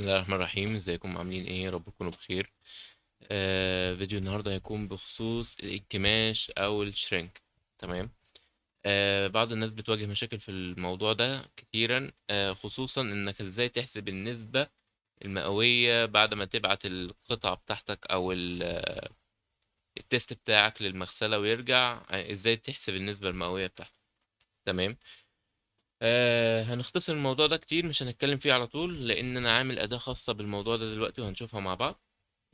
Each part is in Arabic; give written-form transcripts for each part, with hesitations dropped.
الله الرحمن الرحيم. ازيكم عاملين ايه؟ يا رب تكونوا بخير. فيديو النهارده هيكون بخصوص الانكماش او الشرينك. تمام. بعض الناس بتواجه مشاكل في الموضوع ده كتيرا، خصوصا انك ازاي تحسب النسبة المئوية بعد ما تبعت القطعة بتاعتك او التيست بتاعك للمغسلة ويرجع، ازاي تحسب النسبة المئوية بتاعته. تمام. هنختصر الموضوع ده كتير، مش هنتكلم فيه على طول لان انا عامل اداة خاصة بالموضوع ده دلوقتي وهنشوفها مع بعض.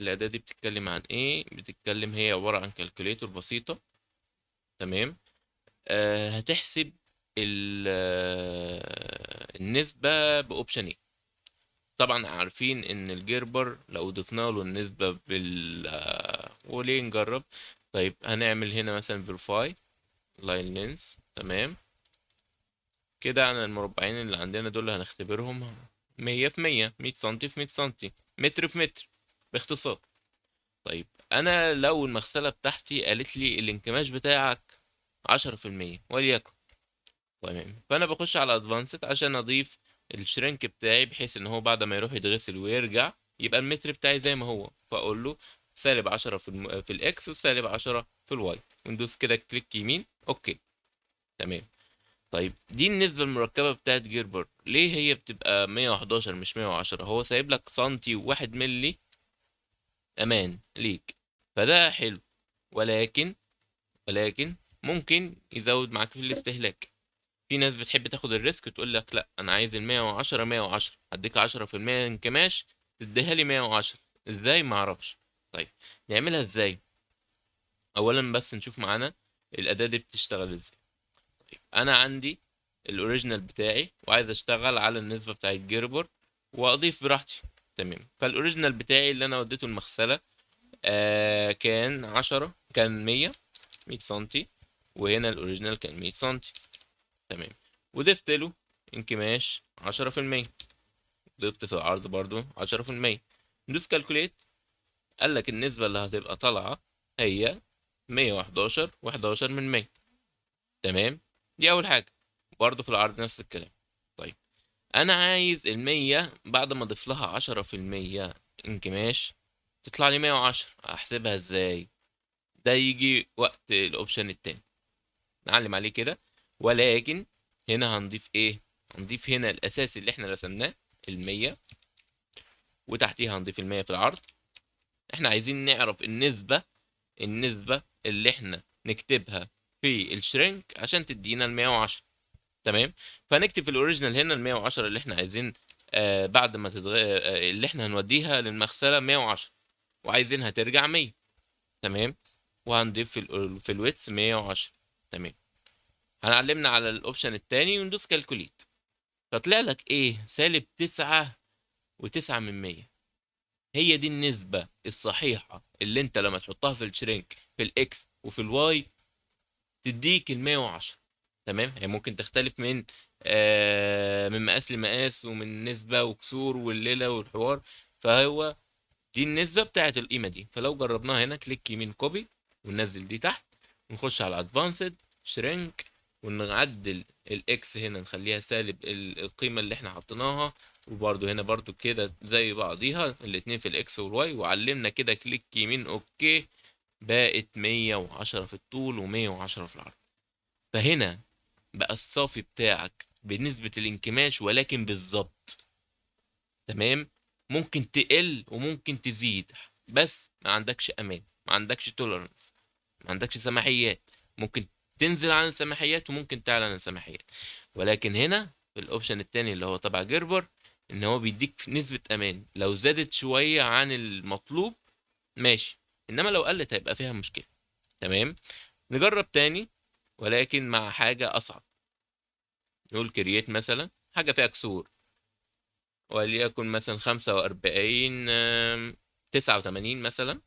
الأداة دي بتتكلم عن إيه؟ بتتكلم، هي عبارة عن كالكوليتور بسيطة. تمام. هتحسب النسبة بأوبشن إيه. طبعا عارفين إن الجيربر لو ضفنا له النسبة وليه نجرب. طيب هنعمل هنا مثلا verify line length. تمام. كده عن المربعين اللي عندنا دول هنختبرهم 100 في 100، 100 سنتي في 100 سنتي، متر في متر، باختصار. طيب انا لو المغسله بتاعتي قالت لي الانكماش بتاعك 10% وليكن. تمام. فانا بخش على ادفانسد عشان اضيف الشرينك بتاعي، بحيث ان هو بعد ما يروح يتغسل ويرجع يبقى المتر بتاعي زي ما هو. فاقول له -10 في الاكس و-10 في الواي، وندوس كده كليك يمين اوكي. تمام. طيب دي النسبة المركبة بتاعت جيربر، ليه هي بتبقى 111 مش 110؟ هو سايب لك سنتي وواحد ملي امان ليك، فده حلو. ولكن ولكن ممكن يزود معاك في الاستهلاك. في ناس بتحب تاخد الريسك وتقول لك لا، انا عايز ال 110 110، هديك 10% انكماش تديها لي 110. ازاي؟ ما اعرفش. طيب نعملها ازاي؟ اولا بس نشوف معانا الاداة دي بتشتغل ازاي. طيب انا عندي الاوريجينال بتاعي وعايز اشتغل على النسبة بتاع الجيربر واضيف براحتي. تمام. فالاوريجينال بتاعي اللي انا وديته المغسلة كان 10، كان 100 سنتي، وهنا الاوريجينال كان 100 سنتي. تمام. وضفت له انكماش 10%، ضفت في العرض برضو 10%. ندوس كالكوليت، قال لك النسبة اللي هتبقى طالعة هي 111 و11 من 100. تمام. دي أول حاجة. برضو في العرض نفس الكلام. طيب أنا عايز المية بعد ما أضيف لها 10% انكماش تطلع لي 110. أحسبها إزاي؟ ده يجي وقت الأوبشن التاني، نعلم عليه كده. ولكن هنا هنضيف ايه؟ هنضيف هنا الاساسي اللي احنا رسمناه، المية، وتحتيها هنضيف المية في العرض. احنا عايزين نعرف النسبة اللي احنا نكتبها في الشرينك عشان تدينا المية وعشرة. تمام. فهنكتب في الاوريجينال هنا المية وعشرة اللي احنا عايزين، بعد ما اللي احنا هنوديها للمغسلة 110، وعايزينها ترجع 100. تمام. وهنضيف في الويتس 110. تمام. هنعلمنا على الاوبشن التاني وندوس كالكوليت، فطلع لك ايه؟ -9.9%. هي دي النسبة الصحيحة اللي انت لما تحطها في الشرينك في الاكس وفي الواي تديك ال110. تمام. هي ممكن تختلف من مقاس لمقاس ومن نسبة وكسور والليلة والحوار. فهو دي النسبة بتاعت القيمة دي. فلو جربناها هنا، كليك يمين كوبي وننزل دي تحت، ونخش على ادفانسد شرينك ونعدل الاكس هنا نخليها سالب القيمة اللي احنا حطيناها، وبرده هنا برده كده زي بعضيها الاتنين في الاكس والواي، وعلمنا كده كليك يمين اوكي. بقت 110 في الطول و110 في العرض. فهنا بقى الصافي بتاعك بنسبة الانكماش ولكن بالظبط. تمام. ممكن تقل وممكن تزيد، بس ما عندكش امان، ما عندكش تولرنس، ما عندكش سماحيات. ممكن تنزل عن السماحيات وممكن تعلى عن السماحيات. ولكن هنا في الاوبشن التاني اللي هو تبع جيربر، ان هو بيديك نسبة امان لو زادت شوية عن المطلوب ماشي، انما لو قلت هيبقى فيها مشكلة. تمام. نجرب تاني ولكن مع حاجة اصعب. نقول كرييت مثلا حاجة فيها كسور، وليكن مثلا 45، 89 مثلا،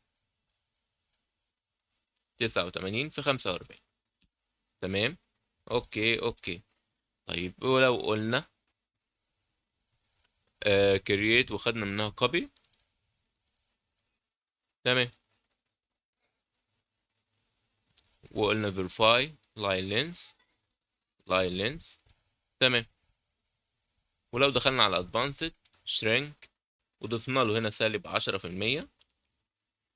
89 في 45. تمام. اوكي اوكي. طيب ولو قلنا كرييت وخدنا منها كوبي. تمام. وقلنا verify line length، line length. تمام. ولو دخلنا على advanced shrink وضفنا له هنا سالب 10%.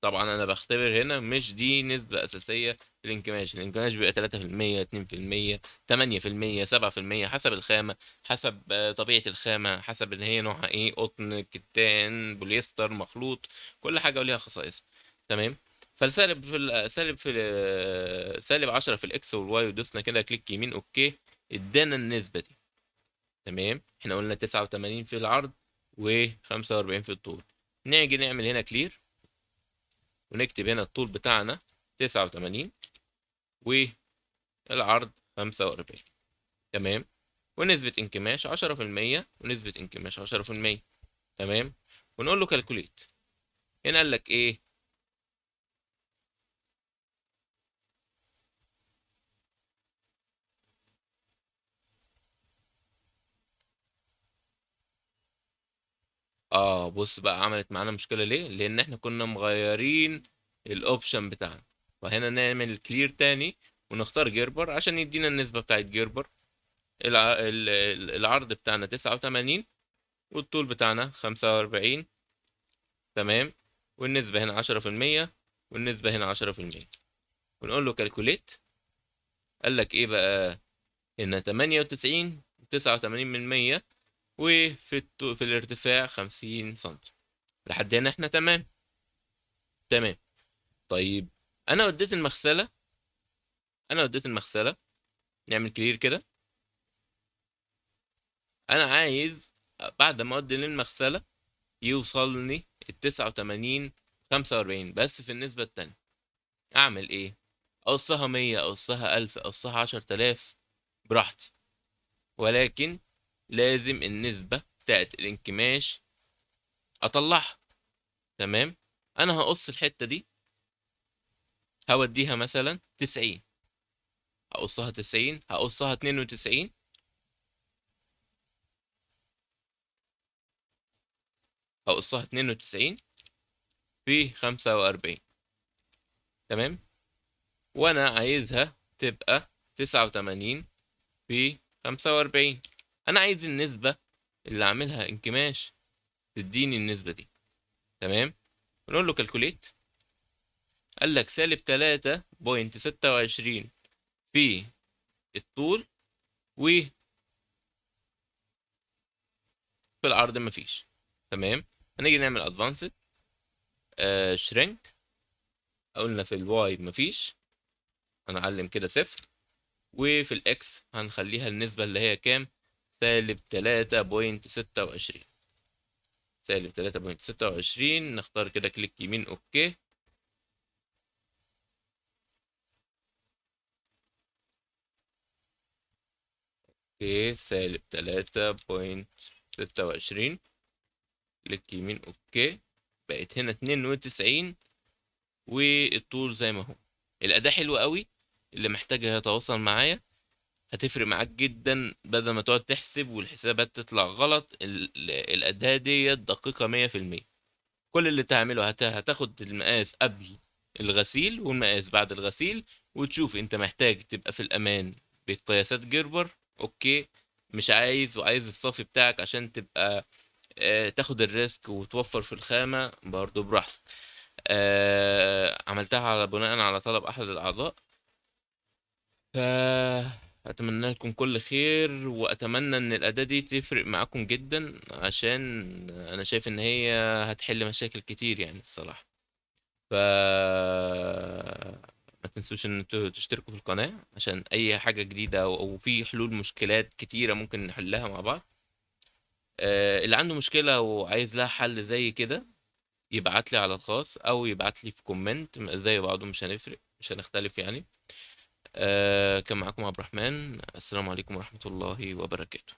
طبعا انا بختبر هنا، مش دي نسبة اساسية في الانكماش. الانكماش بيبقى 3%، 2%، 8%، 7%، حسب الخامة، حسب طبيعة الخامة، حسب ان هي نوعها ايه، قطن، كتان، بوليستر، مخلوط، كل حاجة وليها خصائص. تمام. فالسالب في سالب 10 في الاكس والواي، ودوسنا كده كليك يمين اوكي، ادانا النسبة دي. تمام. احنا قلنا 89 في العرض و45 في الطول. نيجي نعمل هنا كلير، ونكتب هنا الطول بتاعنا 89 والعرض 45. تمام. ونسبة انكماش 10%، ونسبة انكماش 10%. تمام. ونقول له كالكوليت. هنا قال لك ايه؟ بص بقى، عملت معانا مشكلة ليه؟ لان احنا كنا مغيرين الاوبشن بتاعنا. فهنا نعمل كلير تاني، ونختار جيربر عشان يدينا النسبة بتاعت جيربر. العرض بتاعنا 89، والطول بتاعنا 45. تمام. والنسبة هنا 10%، والنسبة هنا 10%. ونقول له كالكوليت. قال لك ايه بقى؟ هنا 98 و89%، في الارتفاع 50 سنتي. لحد هنا احنا تمام. تمام. طيب، انا وديت المغسلة انا وديت المغسلة نعمل كلير كده. انا عايز بعد ما اودي للمغسلة يوصلني ال 89 45، بس في النسبة التانية. اعمل ايه؟ اقصها 100، اقصها 1000، اقصها 10000، براحتي. ولكن لازم النسبة بتاعت الانكماش اطلعها. تمام. انا هقص الحتة دي، هوديها مثلا 90. هقصها 90، هقصها 92، هقصها 92 في 45. تمام. وانا عايزها تبقى 89 في 45. انا عايز النسبة اللي عاملها انكماش تديني النسبة دي. تمام. نقول له كالكوليت. قال لك سالب 3.26 في الطول، وفي العرض مفيش. تمام. هنيجي نعمل ادفانسد شرينك. قلنا في الواي مفيش، هنعلم كده صفر. وفي الاكس هنخليها النسبة اللي هي كام؟ سالب 3.26. سالب 3.26. نختار كده كليك يمين اوكي. اوكي، سالب 3.26. كليك يمين اوكي. بقت هنا 92، والطول زي ما هو. الأداة حلوة قوي. اللي محتاجها يتواصل معايا، هتفرق معاك جدا. بدل ما تقعد تحسب والحسابات تطلع غلط، الأداة دي دقيقة 100%. كل اللي تعمله هتاخد المقاس قبل الغسيل والمقاس بعد الغسيل، وتشوف انت محتاج تبقى في الأمان بقياسات جيربر. اوكي. مش عايز، وعايز الصافي بتاعك عشان تبقى تاخد الريسك وتوفر في الخامة برضو براحتك. عملتها على بناء على طلب أحد الأعضاء. فأتمنى لكم كل خير، وأتمنى إن الأداة دي تفرق معاكم جدا، عشان أنا شايف إن هي هتحل مشاكل كتير يعني الصراحة. ف ما تنسوش إن انتوا تشتركوا في القناة عشان أي حاجة جديدة، أو في حلول مشكلات كتيرة ممكن نحلها مع بعض. اللي عنده مشكلة وعايز لها حل زي كده، يبعت لي على الخاص، او يبعت لي في كومنت زي بعضه، مش هنفرق، مش هنختلف يعني. كان معاكم عبد الرحمن. السلام عليكم ورحمة الله وبركاته.